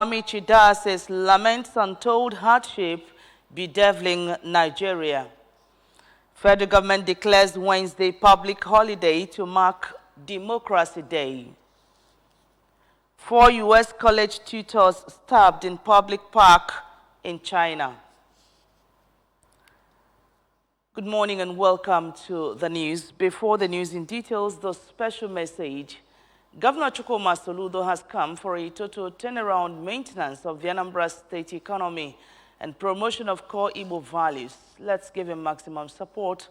Amici Dar says laments untold hardship bedeviling Nigeria. Federal government declares Wednesday public holiday to mark Democracy Day. 4 U.S. college tutors stabbed in public park in China. Good morning and welcome to the news. Before the news in details, the special message. Governor Chukwuma Soludo has come for a total turnaround maintenance of the Anambra State economy and promotion of core Igbo values. Let's give him maximum support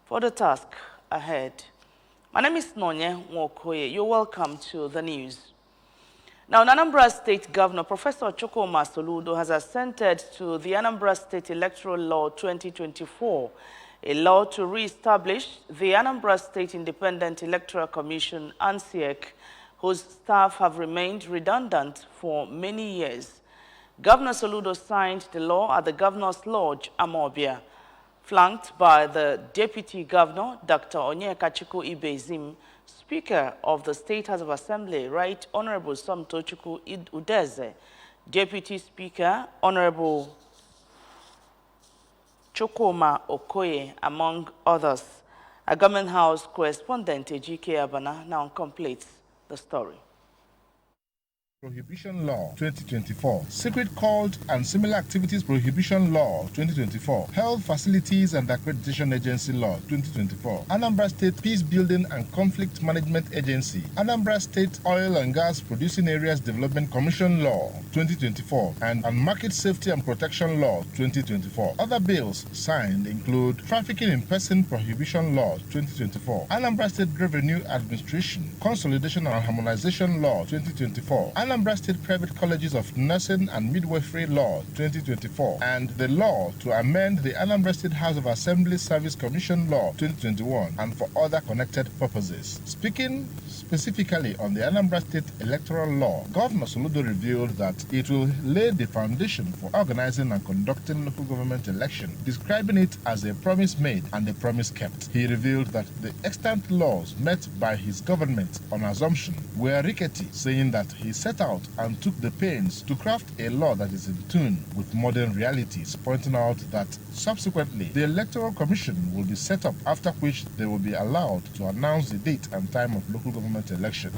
for the task ahead. My name is Nonye Nwokoye. You're welcome to the news. Now, Anambra State Governor Professor Chukwuma Soludo has assented to the Anambra State Electoral Law 2024, a law to re-establish the Anambra State Independent Electoral Commission, ANSIEC, whose staff have remained redundant for many years. Governor Soludo signed the law at the Governor's Lodge, Amobia, flanked by the Deputy Governor, Dr. Onyekachiku Ibezim, Speaker of the State House of Assembly, Right Honorable Somtochukwu Udeze, Deputy Speaker, Honorable Chukwuma Okoye, among others. A Government House correspondent, Ejike Abana, now completes the story. Prohibition Law 2024, Secret Cult and Similar Activities Prohibition Law 2024, Health Facilities and Accreditation Agency Law 2024, Anambra State Peace Building and Conflict Management Agency, Anambra State Oil and Gas Producing Areas Development Commission Law 2024, and Market Safety and Protection Law 2024. Other bills signed include Trafficking in Person Prohibition Law 2024, Anambra State Revenue Administration Consolidation and Harmonization Law 2024, Anambra State Private Colleges of Nursing and Midwifery Law 2024, and the law to amend the Anambra State House of Assembly Service Commission Law 2021, and for other connected purposes. Speaking specifically on the Anambra State Electoral Law, Governor Soludo revealed that it will lay the foundation for organizing and conducting local government election, describing it as a promise made and a promise kept. He revealed that the extant laws met by his government on assumption were rickety, saying that he set out and took the pains to craft a law that is in tune with modern realities, pointing out that subsequently the Electoral Commission will be set up, after which they will be allowed to announce the date and time of local government election.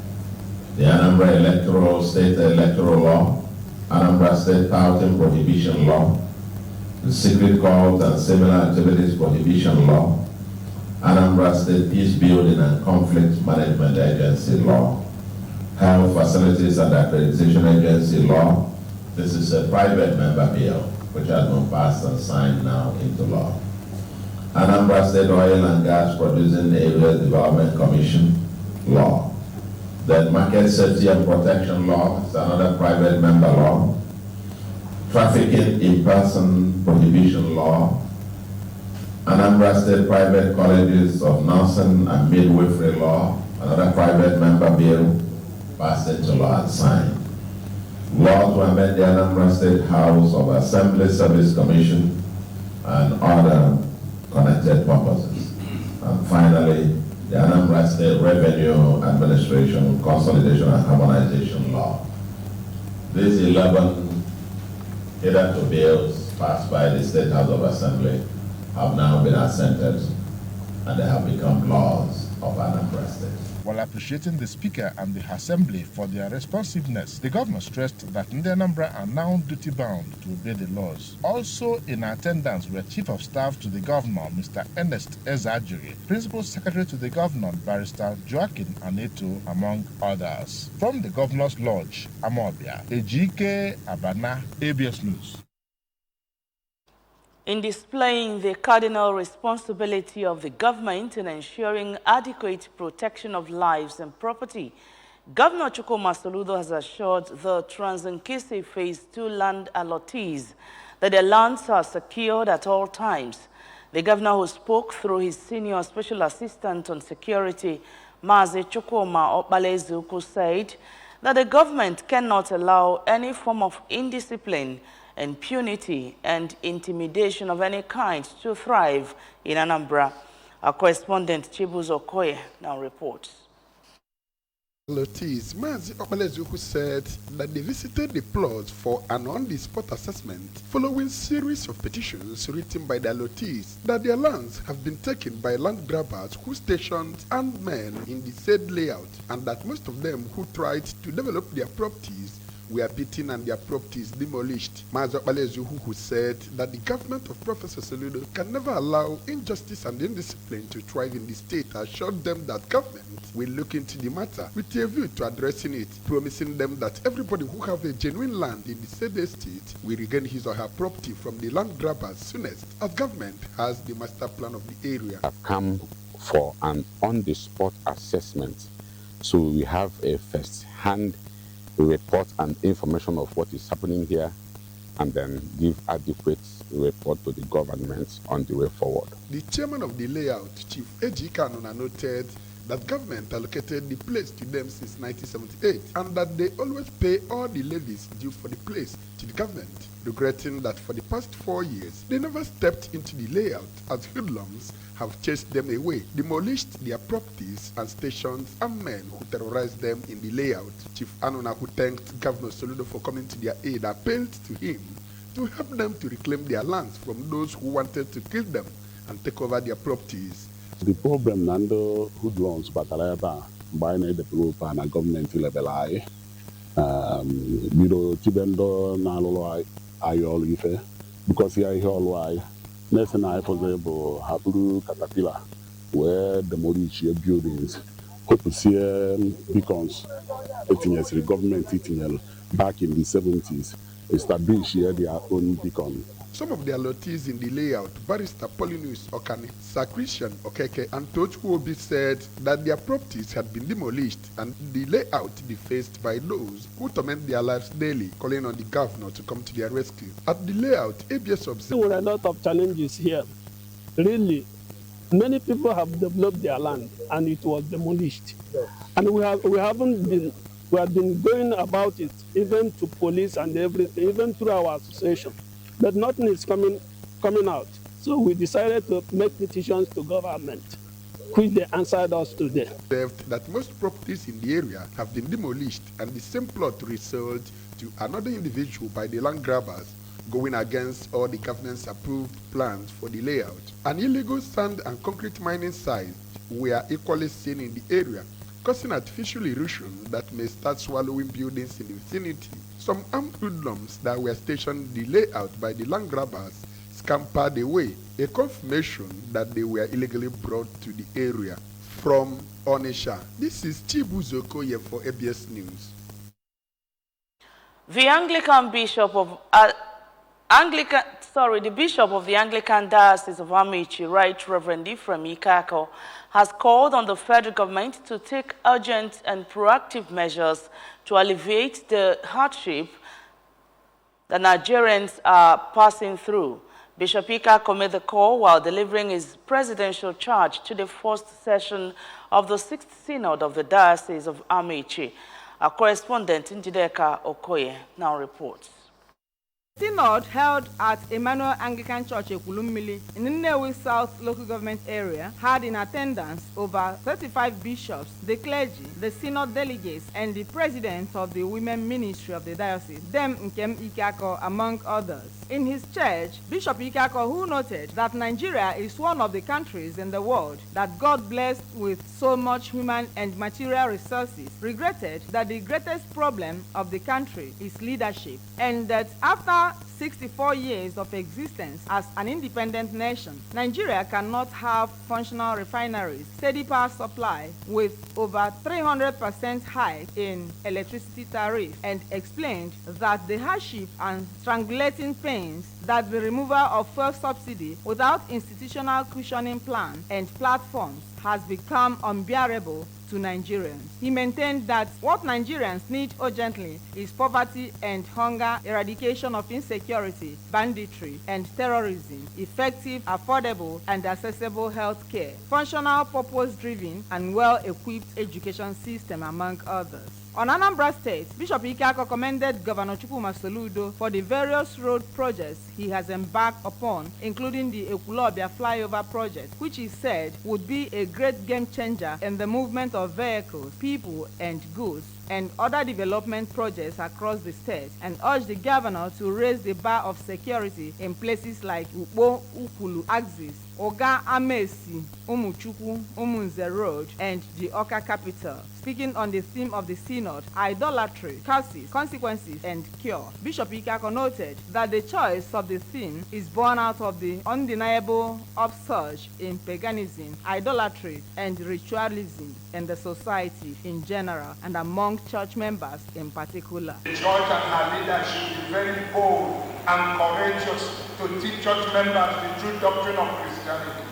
The Anambra State Electoral Law, Anambra State Touting Prohibition Law, the Secret Cult and Similar Activities Prohibition Law, Anambra State Peace Building and Conflict Management Agency Law, Health Facilities and Accreditation Agency Law. This is a private member bill which has been passed and signed now into law. Anambra State Oil and Gas Producing Areas Development Commission Law. The Market Safety and Protection Law is another private member law. Trafficking in Person Prohibition Law. Anambra State Private Colleges of Nursing and Midwifery Law, another private member bill passed into law and signed. Law to amend the Anambra State House of Assembly Service Commission and other connected purposes. And finally, the Anambra State Revenue Administration Consolidation and Harmonization Law. These 11 hitherto bills passed by the State House of Assembly have now been assented, and they have become laws of Anambra State. While appreciating the Speaker and the Assembly for their responsiveness, the Governor stressed that Ndi Anambra are now duty-bound to obey the laws. Also in attendance were Chief of Staff to the Governor, Mr. Ernest Ezajiri, Principal Secretary to the Governor, Barrister Joaquin Aneto, among others. From the Governor's Lodge, Amobia, Ejike Abana, ABS News. In displaying the cardinal responsibility of the government in ensuring adequate protection of lives and property, Governor Chukwuma Soludo has assured the Trans-Nkisi Phase 2 land allottees that their lands are secured at all times. The governor, who spoke through his senior special assistant on security, Mazi Chukwuma Okpalezuku, said that the government cannot allow any form of indiscipline, impunity and intimidation of any kind to thrive in Anambra. Our correspondent Chibuzo Okoye now reports. Lotis Mazi Okpelezu, who said that they visited the plots for an on-the-spot assessment following series of petitions written by the Lotis that their lands have been taken by land grabbers who stationed armed men in the said layout, and that most of them who tried to develop their properties were beaten and their properties demolished. Mazi Okpelezu, who said that the government of Professor Soludo can never allow injustice and indiscipline to thrive in the state, assured them that government will look into the matter with a view to addressing it, promising them that everybody who have a genuine land in the said estate will regain his or her property from the land grabbers soonest, as government has the master plan of the area. I've come for an on-the-spot assessment, so we have a first-hand report and information of what is happening here, and then give adequate report to the government on the way forward. The chairman of the layout, Chief Ejika Anona, noted that government allocated the place to them since 1978 and that they always pay all the levies due for the place to the government, regretting that for the past 4 years they never stepped into the layout as hoodlums have chased them away, demolished their properties and stationed armed men who terrorized them in the layout. Chief Anona, who thanked Governor Soludo for coming to their aid, appealed to him to help them to reclaim their lands from those who wanted to kill them and take over their properties. The problem under hoodlums batalaba by the developer and government level tibendo na lolo ayol ife because here why next na for example haburu caterpillar where demolish your buildings hope to see beacons 18 years the government 18 years back in the 70s established here their own beacon. Some of the allottees in the layout, Barrister Paulinus Okane, Sir Christian Okeke, and Tochku Obi, said that their properties had been demolished and the layout defaced by those who torment their lives daily, calling on the governor to come to their rescue. At the layout, ABS observed there were a lot of challenges here. Really, many people have developed their land and it was demolished. And we have been going about it, even to police and everything, even through our association. But nothing is coming out. So we decided to make petitions to government, which they answered us today. That most properties in the area have been demolished and the same plot resold to another individual by the land grabbers, going against all the government's approved plans for the layout. An illegal sand and concrete mining site were equally seen in the area, causing artificial erosion that may start swallowing buildings in the vicinity. Some armed hoodlums that were stationed in the layout by the land grabbers scampered away, a confirmation that they were illegally brought to the area. From Onitsha, this is Chibuzo Okoye for ABS News. The the Bishop of the Anglican Diocese of Amici, Right Reverend Ephraim Ikako, has called on the federal government to take urgent and proactive measures to alleviate the hardship that Nigerians are passing through. Bishop Ikako made the call while delivering his presidential charge to the first session of the 6th Synod of the Diocese of Amici. Our correspondent Njideka Okoye now reports. Synod held at Emmanuel Anglican Church Ekulummili in the Nnewi South local government area had in attendance over 35 bishops, the clergy, the synod delegates, and the president of the women ministry of the diocese, Dem Nkem Ikako, among others. In his church, Bishop Ikako, who noted that Nigeria is one of the countries in the world that God blessed with so much human and material resources, regretted that the greatest problem of the country is leadership, and that after 64 years of existence as an independent nation, Nigeria cannot have functional refineries, steady power supply with over 300% hike in electricity tariff, and explained that the hardship and strangulating pains that the removal of fuel subsidy without institutional cushioning plan and platforms has become unbearable to Nigerians. He maintained that what Nigerians need urgently is poverty and hunger, eradication of insecurity, banditry, and terrorism, effective, affordable, and accessible health care, functional, purpose-driven, and well-equipped education system, among others. On Anambra State, Bishop Ikeako commended Governor Chukwuma Soludo for the various road projects he has embarked upon, including the Ekulobia flyover project, which he said would be a great game changer in the movement of vehicles, people, and goods, and other development projects across the state, and urged the governor to raise the bar of security in places like Ukpo, Ukulu, Axis, Oga Amesi, Umuchukwu, Umunze Road, and the Oka capital. Speaking on the theme of the synod, idolatry, curses, consequences, and cure, Bishop Ikeako noted that the choice of the theme is born out of the undeniable upsurge in paganism, idolatry, and ritualism in the society in general and among church members in particular. The church and her leadership is very bold and courageous to teach church members the true doctrine of Christianity.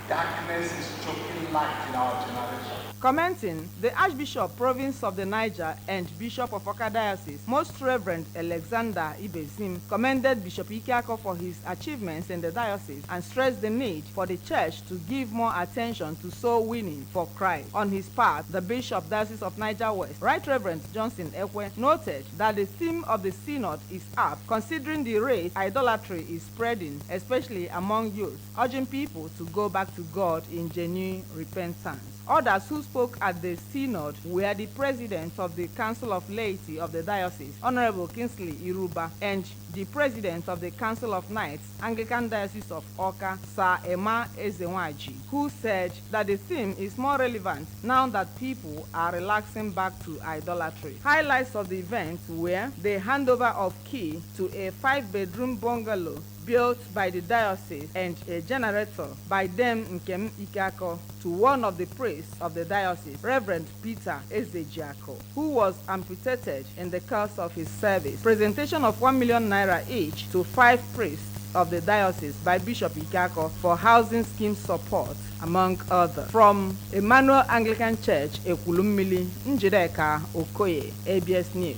Darkness is choking light in our generation. Commenting, the Archbishop Province of the Niger and Bishop of Oka Diocese, Most Reverend Alexander Ibezim, commended Bishop Ikeako for his achievements in the diocese and stressed the need for the church to give more attention to soul winning for Christ. On his part, the Bishop Diocese of Niger West, Right Reverend Johnson Ekwe, noted that the theme of the synod is apt, considering the rate idolatry is spreading, especially among youth, urging people to go back to God in genuine repentance. Others who spoke at the synod were the president of the Council of Laity of the Diocese, Honorable Kingsley Iruba, and the president of the Council of Knights, Anglican Diocese of Oka, Sir Emma Ezenwaji, who said that the theme is more relevant now that people are relaxing back to idolatry. Highlights of the event were the handover of key to a 5-bedroom bungalow built by the diocese and a generator by them Nkem Ikeako to one of the priests of the diocese, Reverend Peter Ezejiako, who was amputated in the course of his service. Presentation of 1 million naira each to 5 priests of the diocese by Bishop Ikeako for housing scheme support, among others. From Emmanuel Anglican Church, Ekulummili, Njideka Okoye, ABS News.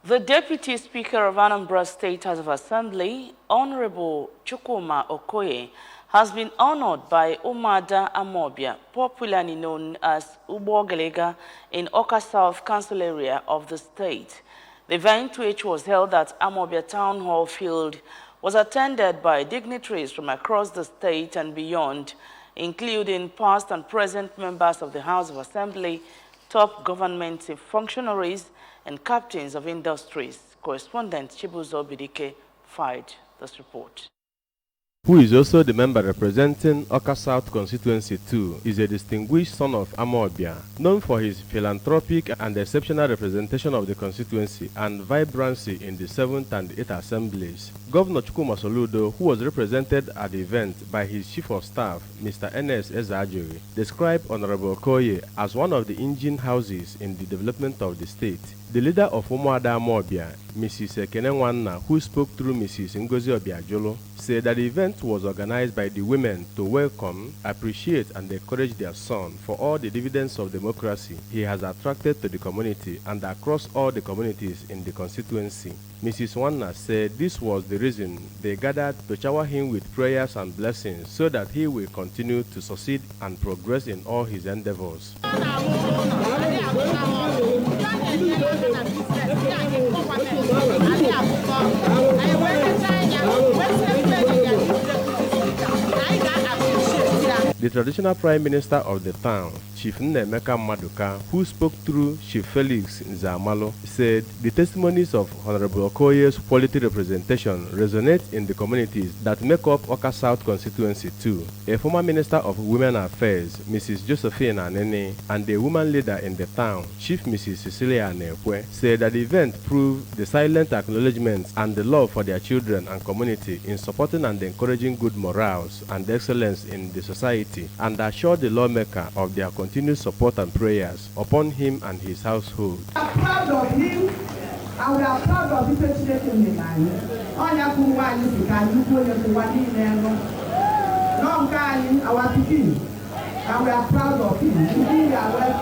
The Deputy Speaker of Anambra State House of Assembly, Honorable Chukwuma Okoye, has been honored by Umada Amobia, popularly known as Ubogalega, in Oka South Council area of the state. The event, which was held at Amobia Town Hall Field, was attended by dignitaries from across the state and beyond, including past and present members of the House of Assembly, top government functionaries, and captains of industries. Correspondent Chibuzo Bidike filed this report. Who is also the member representing Oka South constituency too, is a distinguished son of Amobia, known for his philanthropic and exceptional representation of the constituency and vibrancy in the 7th and 8th assemblies. Governor Chukwuma Soludo, who was represented at the event by his chief of staff, Mr. N.S. Ezajiri, described Honorable Okoye as one of the engine houses in the development of the state. The leader of Umuada Amobia, Mrs. Ekene Nwanna, who spoke through Mrs. Ngozi Obiajolo, said that the event was organized by the women to welcome, appreciate, and encourage their son for all the dividends of democracy he has attracted to the community and across all the communities in the constituency. Mrs. Nwanna said this was the reason they gathered to shower him with prayers and blessings so that he will continue to succeed and progress in all his endeavors. The traditional prime minister of the town, Chief Nnemeka Maduka, who spoke through Chief Felix Nzamalo, said the testimonies of Honorable Okoye's quality representation resonate in the communities that make up Oka South constituency too. A former minister of women affairs, Mrs. Josephine Anene, and a woman leader in the town, Chief Mrs. Cecilia Anekwe, said that the event proved the silent acknowledgement and the love for their children and community in supporting and encouraging good morals and excellence in the society, and assured the lawmaker of their continued support and prayers upon him and his household. We are proud of him and we are proud of the president in the line. Our Pekin, and we are proud of him. We are well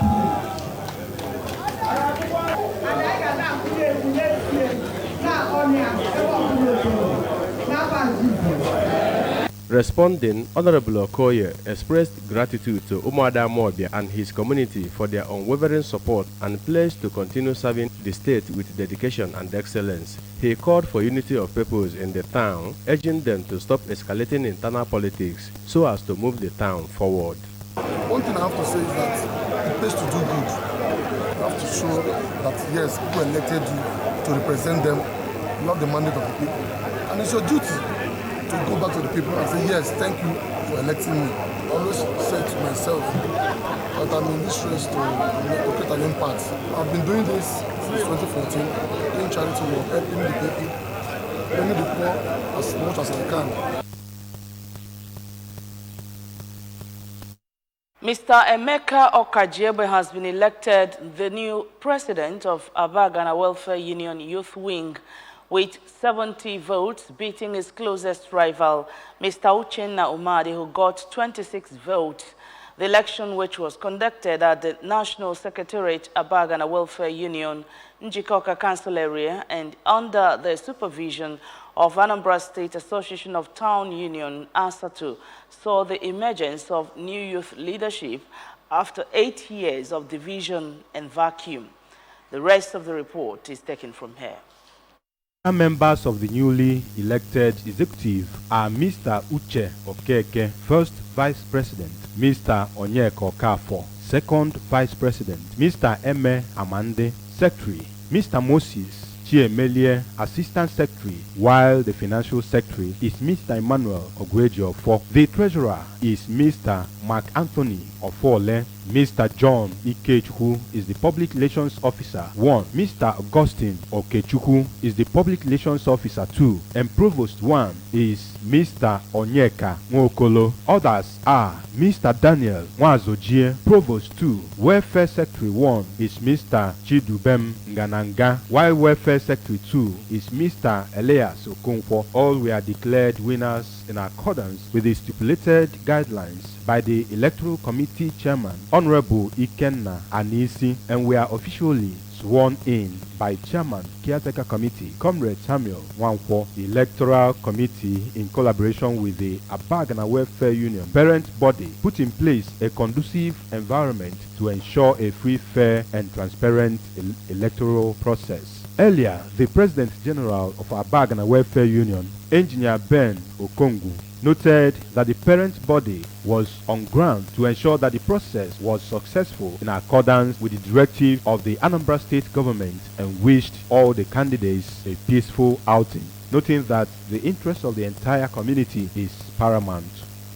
Responding, Honorable Okoye expressed gratitude to Umuada Amorbia and his community for their unwavering support and pledged to continue serving the state with dedication and excellence. He called for unity of purpose in the town, urging them to stop escalating internal politics so as to move the town forward. One thing I have to say is that it pays to do good. You have to show that, yes, people elected you to represent them, you have the mandate of the people. And it's your duty to go back to the people and say, yes, thank you for electing me. I always say to myself that I'm in this race to create an impact. I've been doing this since 2014, doing charity work, helping the people, helping the poor as much as I can. Mr. Emeka Okajiegbe has been elected the new president of Aba Ghana Welfare Union Youth Wing with 70 votes, beating his closest rival, Mr. Uchenna Umadi, who got 26 votes. The election, which was conducted at the National Secretariat Aba Ghana Welfare Union, Njikoka Council area, and under the supervision of Anambra State Association of Town Union, ASATU, saw the emergence of new youth leadership after 8 years of division and vacuum. The rest of the report is taken from here. Members of the newly elected executive are Mr. Uche Okeke, first vice president, Mr. Onyeka Okafor, second vice president, Mr. Eme Amande, secretary, Mr. Moses Chiemelie, assistant secretary, while the financial secretary is Mr. Emmanuel Ogwejiofo. The treasurer is Mr. Mark Anthony Ofole. Mr. John Ikechukwu is the public relations officer 1. Mr. Augustine Okechukwu is the public relations officer 2. And provost 1 is Mr. Onyeka Nwokolo. Others are Mr. Daniel Nwazojie, provost 2. Welfare secretary 1 is Mr. Chidubem Ngananga, while welfare secretary 2 is Mr. Elias Okonkwo. All were declared winners in accordance with the stipulated guidelines by the Electoral Committee Chairman, Honorable Ikenna Anisi, and were officially sworn in by Chairman, Caretaker Committee, Comrade Samuel Wankwo. The Electoral Committee, in collaboration with the Aba Ghana Welfare Union parent body, put in place a conducive environment to ensure a free, fair, and transparent electoral process. Earlier, the President General of Aba Ghana Welfare Union, Engineer Ben Okongu, noted that the parent body was on ground to ensure that the process was successful in accordance with the directive of the Anambra State government and wished all the candidates a peaceful outing, noting that the interest of the entire community is paramount.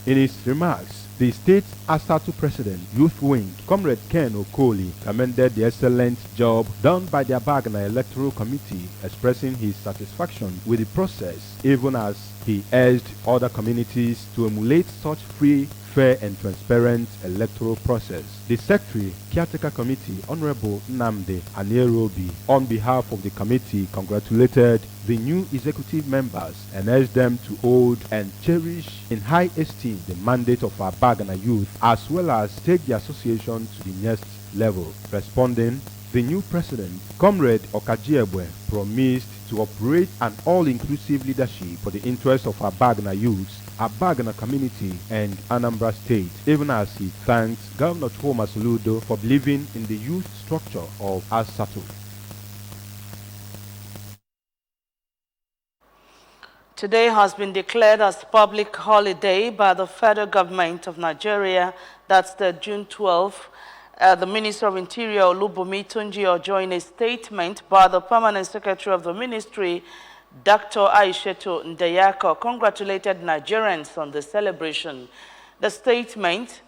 In his remarks, the state ASATU president, Youth Wing, Comrade Ken Okoli, commended the excellent job done by the Aba Ghana Electoral Committee, expressing his satisfaction with the process, even as he urged other communities to emulate such free, fair, and transparent electoral process. The Secretary, Caretaker Committee, Honorable Nnamdi Anierobi, on behalf of the committee, congratulated the new executive members and urged them to hold and cherish in high esteem the mandate of our Aba Ghana youth, as well as take the association to the next level. Responding, the new president, Comrade Okajiegbe, promised to operate an all-inclusive leadership for the interests of our Aba Ghana youths, Aba Ghana community, and Anambra State, even as he thanks Governor Chukwu Soludo for believing in the youth structure of ASATU. Today has been declared as public holiday by the federal government of Nigeria. That's the June 12th. The Minister of Interior, Olubomi Tunji-Ojo, in a statement by the Permanent Secretary of the Ministry, Dr. Aishetu Ndeyako, congratulated Nigerians on the celebration. The statement,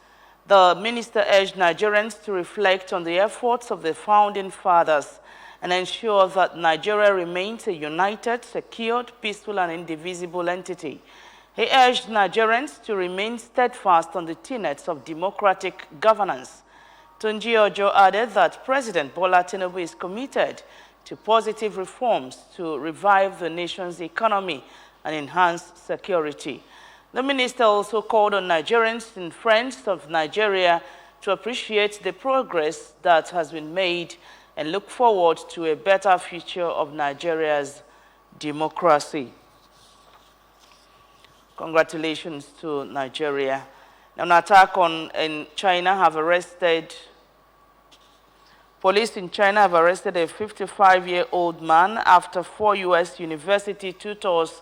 the minister urged Nigerians to reflect on the efforts of the founding fathers and ensure that Nigeria remains a united, secured, peaceful, and indivisible entity. He urged Nigerians to remain steadfast on the tenets of democratic governance. Tunji-Ojo added that President Bola Tinubu is committed to positive reforms to revive the nation's economy and enhance security. The minister also called on Nigerians and friends of Nigeria to appreciate the progress that has been made and look forward to a better future of Nigeria's democracy. Congratulations to Nigeria. Now, an attack in China have arrested... Police in China have arrested a 55-year-old man after 4 U.S. university tutors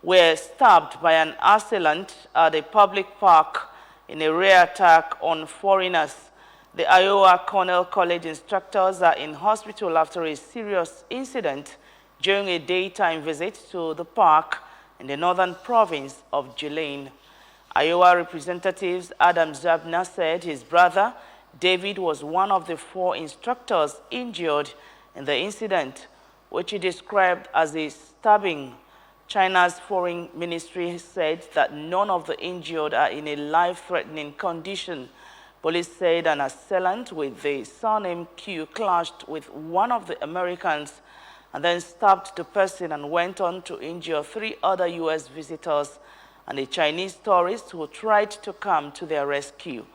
were stabbed by an assailant at a public park in a rare attack on foreigners. The Iowa Cornell College instructors are in hospital after a serious incident during a daytime visit to the park in the northern province of Jilin. Iowa representatives Adam Zabner said his brother David was one of the 4 instructors injured in the incident, which he described as a stabbing. China's foreign ministry said that none of the injured are in a life-threatening condition. Police said an assailant with the surname Q clashed with one of the Americans and then stabbed the person and went on to injure 3 other U.S. visitors and a Chinese tourist who tried to come to their rescue.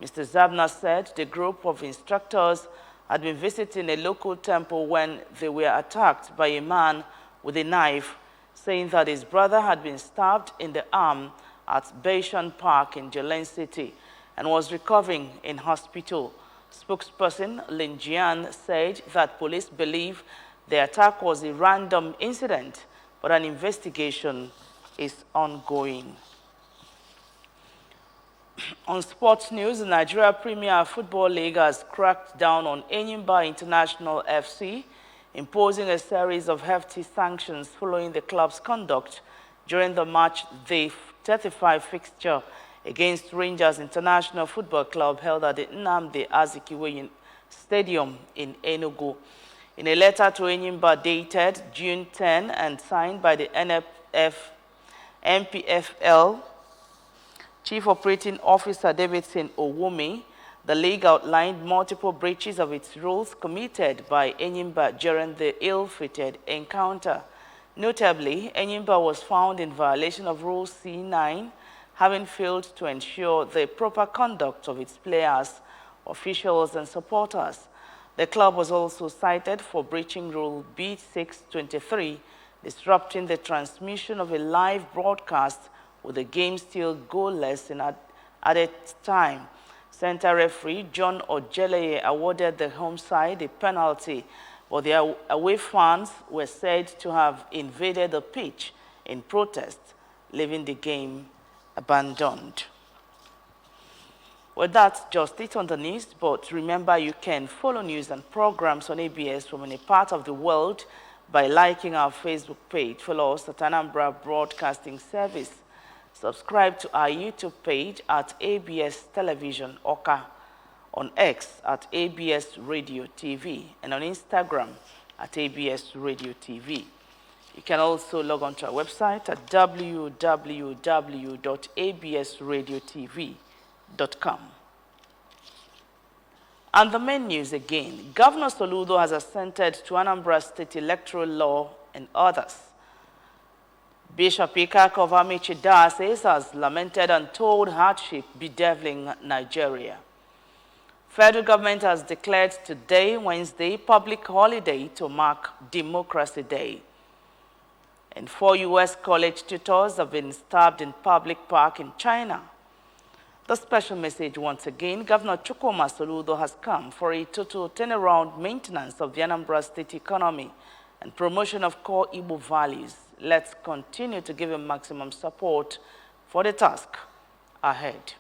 Mr. Zabner said the group of instructors had been visiting a local temple when they were attacked by a man with a knife, saying that his brother had been stabbed in the arm at Beishan Park in Jilin City and was recovering in hospital. Spokesperson Lin Jian said that police believe the attack was a random incident, but an investigation is ongoing. On sports news, the Nigeria Premier Football League has cracked down on Enyimba International FC, imposing a series of hefty sanctions following the club's conduct during the match day 35 fixture against Rangers International Football Club held at the Nnamdi Azikiwe Stadium in Enugu. In a letter to Enyimba dated June 10 and signed by the NPFL Chief Operating Officer Davidson Owumi, the league outlined multiple breaches of its rules committed by Enyimba during the ill-fated encounter. Notably, Enyimba was found in violation of Rule C9, having failed to ensure the proper conduct of its players, officials, and supporters. The club was also cited for breaching Rule B623, disrupting the transmission of a live broadcast with the game still goalless at its time. Center referee John Ojeleye awarded the home side a penalty, but the away fans were said to have invaded the pitch in protest, leaving the game abandoned. Well, that's just it on the news, but remember you can follow news and programs on ABS from any part of the world by liking our Facebook page. Follow us at Anambra Broadcasting Service. Subscribe to our YouTube page at ABS Television Oka, on X at ABS Radio TV, and on Instagram at ABS Radio TV. You can also log on to our website at www.absradiotv.com. And the main news again. Governor Soludo has assented to Anambra State electoral law and others. Bishop Ikak of Amici Diocese has lamented untold hardship bedeviling Nigeria. Federal government has declared today, Wednesday, public holiday to mark Democracy Day. And 4 U.S. college tutors have been stabbed in public park in China. The special message once again, Governor Chukwuma Soludo has come for a total turnaround maintenance of the Anambra State economy and promotion of core Igbo values. Let's continue to give him maximum support for the task ahead.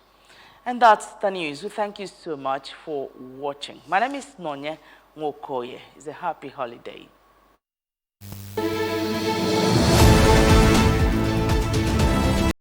And that's the news. We thank you so much for watching. My name is Nonye Nwokoye. It's a happy holiday.